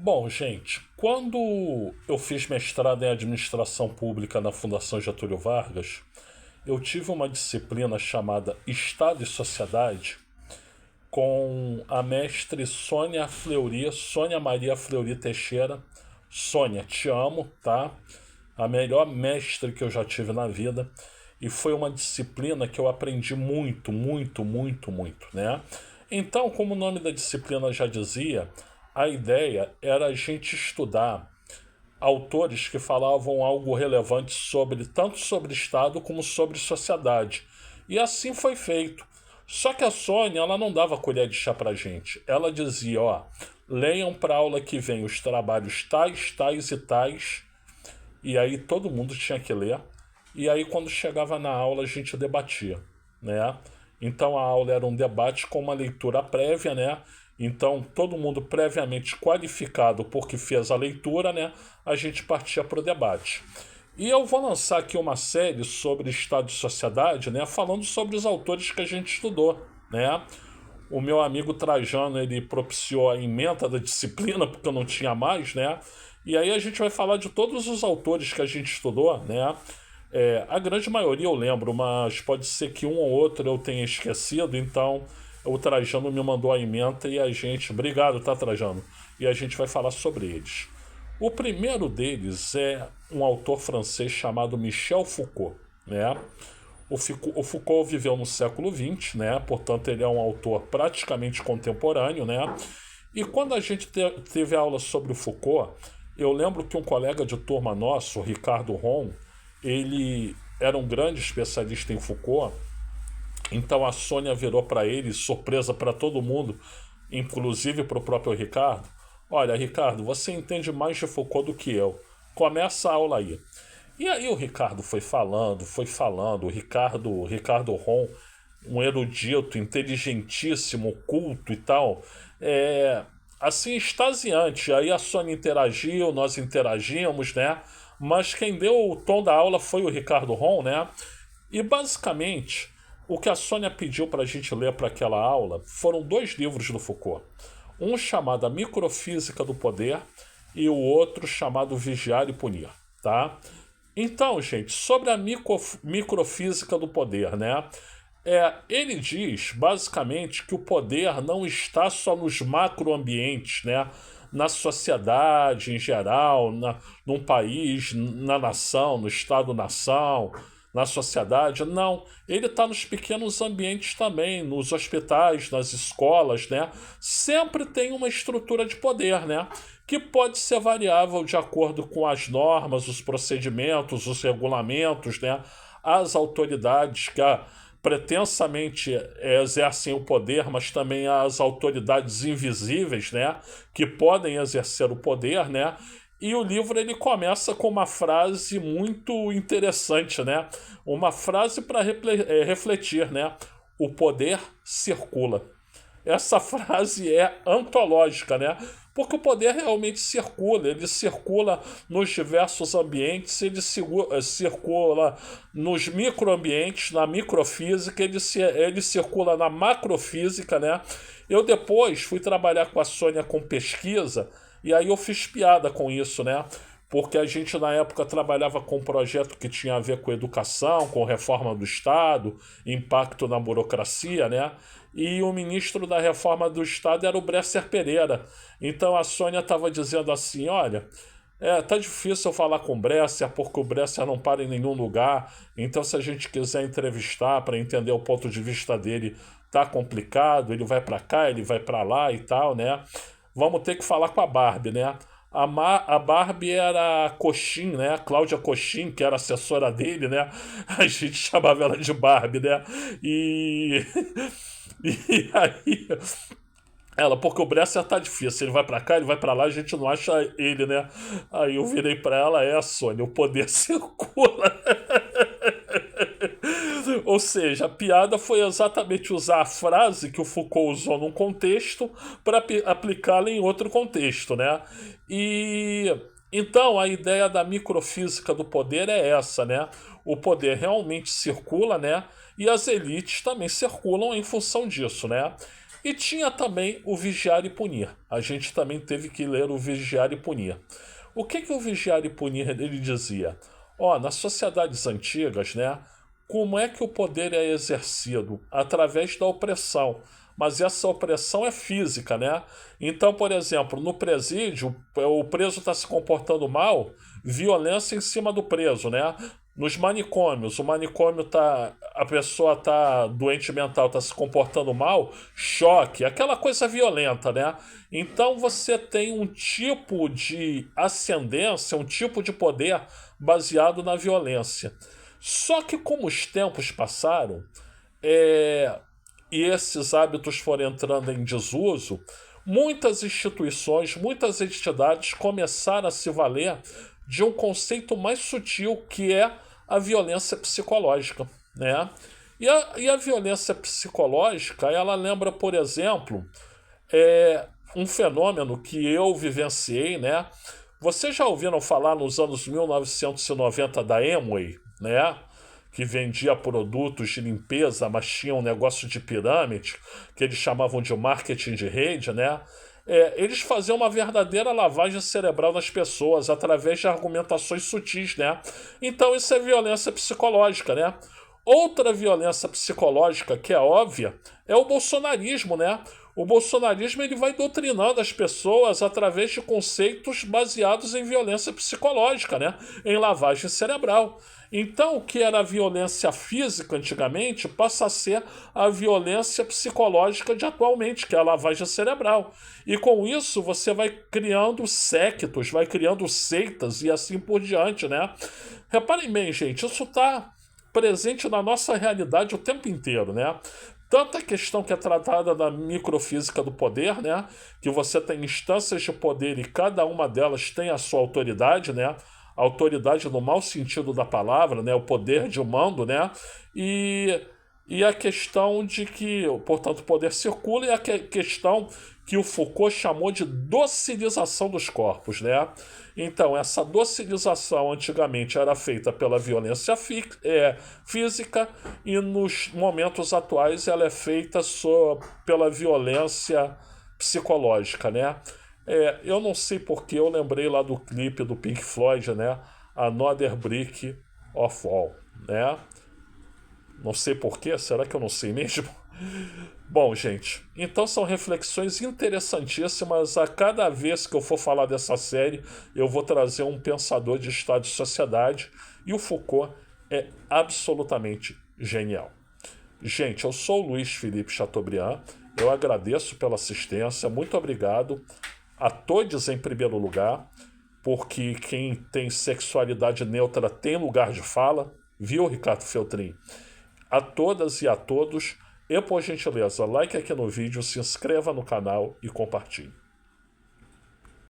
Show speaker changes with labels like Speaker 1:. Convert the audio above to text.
Speaker 1: Bom, gente, quando eu fiz mestrado em administração pública na Fundação Getúlio Vargas, eu tive uma disciplina chamada Estado e Sociedade com a mestre Sônia Maria Fleury Teixeira. Sônia, te amo, tá? A melhor mestre que eu já tive na vida. E foi uma disciplina que eu aprendi muito, muito, muito, muito, né? Então, como o nome da disciplina já dizia, a ideia era a gente estudar autores que falavam algo relevante sobre tanto sobre Estado como sobre sociedade. E assim foi feito. Só que a Sônia, ela não dava colher de chá pra gente. Ela dizia, ó, leiam para aula que vem os trabalhos tais, tais e tais, e aí todo mundo tinha que ler. E aí quando chegava na aula a gente debatia, né? Então a aula era um debate com uma leitura prévia, né? Então todo mundo previamente qualificado porque fez a leitura, né? A gente partia para o debate. E eu vou lançar aqui uma série sobre Estado e Sociedade, né? Falando sobre os autores que a gente estudou, né? O meu amigo Trajano, ele propiciou a ementa da disciplina, porque eu não tinha mais, né? E aí a gente vai falar de todos os autores que a gente estudou, né? A grande maioria eu lembro, mas pode ser que um ou outro eu tenha esquecido, então o Trajano me mandou a ementa e a gente... Obrigado, tá, Trajano? E a gente vai falar sobre eles. O primeiro deles é um autor francês chamado Michel Foucault, né? O Foucault viveu no século XX, né? Portanto, ele é um autor praticamente contemporâneo, né? E quando a gente teve aula sobre o Foucault, eu lembro que um colega de turma nosso, o Ricardo Ron, ele era um grande especialista em Foucault, então a Sônia virou para ele, surpresa para todo mundo, inclusive para o próprio Ricardo. Olha, Ricardo, você entende mais de Foucault do que eu. Começa a aula aí. E aí o Ricardo foi falando, o Ricardo Ron, um erudito, inteligentíssimo, culto e tal, assim, extasiante. Aí a Sônia interagiu, nós interagimos, né? Mas quem deu o tom da aula foi o Ricardo Ron, né? E basicamente, o que a Sônia pediu para a gente ler para aquela aula foram dois livros do Foucault. Um chamado A Microfísica do Poder e o outro chamado Vigiar e Punir, tá? Então, gente, sobre a microfísica do poder, né? Ele diz, basicamente, que o poder não está só nos macroambientes, né? Na sociedade em geral, num país, na nação, no Estado-nação, na sociedade. Não, ele está nos pequenos ambientes também, nos hospitais, nas escolas, né? Sempre tem uma estrutura de poder, né? Que pode ser variável de acordo com as normas, os procedimentos, os regulamentos, né? As autoridades que pretensamente exercem o poder, mas também as autoridades invisíveis, né? Que podem exercer o poder, né? E o livro ele começa com uma frase muito interessante, né? Uma frase para refletir, né? O poder circula. Essa frase é antológica, né? Porque o poder realmente circula, ele circula nos diversos ambientes, ele circula nos microambientes, na microfísica, ele circula na macrofísica, né? Eu depois fui trabalhar com a Sônia com pesquisa, e aí eu fiz piada com isso, né? Porque a gente na época trabalhava com um projeto que tinha a ver com educação, com reforma do Estado, impacto na burocracia, né? E o ministro da reforma do Estado era o Bresser Pereira. Então a Sônia estava dizendo assim, olha, tá difícil eu falar com o Bresser, porque o Bresser não para em nenhum lugar, então se a gente quiser entrevistar para entender o ponto de vista dele, tá complicado, ele vai para cá, ele vai para lá e tal, né? Vamos ter que falar com a Barbie, né? A Barbie era a Coxin, né? A Cláudia Coxin, que era assessora dele, né? A gente chamava ela de Barbie, né? E, e aí, ela, porque o Bresser tá difícil, ele vai pra cá, ele vai pra lá, a gente não acha ele, né? Aí eu virei pra ela, Sônia, o poder circula. Ou seja, a piada foi exatamente usar a frase que o Foucault usou num contexto para aplicá-la em outro contexto, né? E então a ideia da microfísica do poder é essa, né? O poder realmente circula, né? E as elites também circulam em função disso, né? E tinha também o Vigiar e Punir. A gente também teve que ler o Vigiar e Punir. O que o Vigiar e Punir ele dizia? Nas sociedades antigas, né, como é que o poder é exercido? Através da opressão. Mas essa opressão é física, né? Então, por exemplo, no presídio, o preso está se comportando mal, violência em cima do preso, né? Nos manicômios, a pessoa tá doente mental, tá se comportando mal, choque, aquela coisa violenta, né? Então você tem um tipo de ascendência, um tipo de poder baseado na violência. Só que como os tempos passaram, e esses hábitos foram entrando em desuso, muitas instituições, muitas entidades começaram a se valer de um conceito mais sutil que é a violência psicológica, né? E a violência psicológica, ela lembra, por exemplo, um fenômeno que eu vivenciei, né? Vocês já ouviram falar nos anos 1990 da Amway, né? Que vendia produtos de limpeza, mas tinha um negócio de pirâmide, que eles chamavam de marketing de rede, né? Eles faziam uma verdadeira lavagem cerebral nas pessoas através de argumentações sutis, né? Então isso é violência psicológica, né? Outra violência psicológica que é óbvia é o bolsonarismo, né? O bolsonarismo ele vai doutrinando as pessoas através de conceitos baseados em violência psicológica, né? Em lavagem cerebral. Então, o que era a violência física antigamente passa a ser a violência psicológica de atualmente, que é a lavagem cerebral. E com isso você vai criando séquitos, vai criando seitas e assim por diante, né? Reparem bem, gente, isso está presente na nossa realidade o tempo inteiro, né? Tanta questão que é tratada na microfísica do poder, né? Que você tem instâncias de poder e cada uma delas tem a sua autoridade, né? A autoridade no mau sentido da palavra, né? O poder de um mando, né? E a questão de que, portanto, o poder circula e a questão que o Foucault chamou de docilização dos corpos, né? Então, essa docilização antigamente era feita pela violência física e nos momentos atuais ela é feita só pela violência psicológica, né? Eu não sei porque eu lembrei lá do clipe do Pink Floyd, né? Another Brick of Wall, né? Não sei porquê, será que eu não sei mesmo? Bom, gente, então são reflexões interessantíssimas. A cada vez que eu for falar dessa série, eu vou trazer um pensador de Estado e sociedade, e o Foucault é absolutamente genial. Gente, eu sou o Luiz Felipe Chateaubriand, eu agradeço pela assistência, muito obrigado a todos em primeiro lugar, porque quem tem sexualidade neutra tem lugar de fala, viu, Ricardo Feltrin? A todas e a todos, e por gentileza, like aqui no vídeo, se inscreva no canal e compartilhe.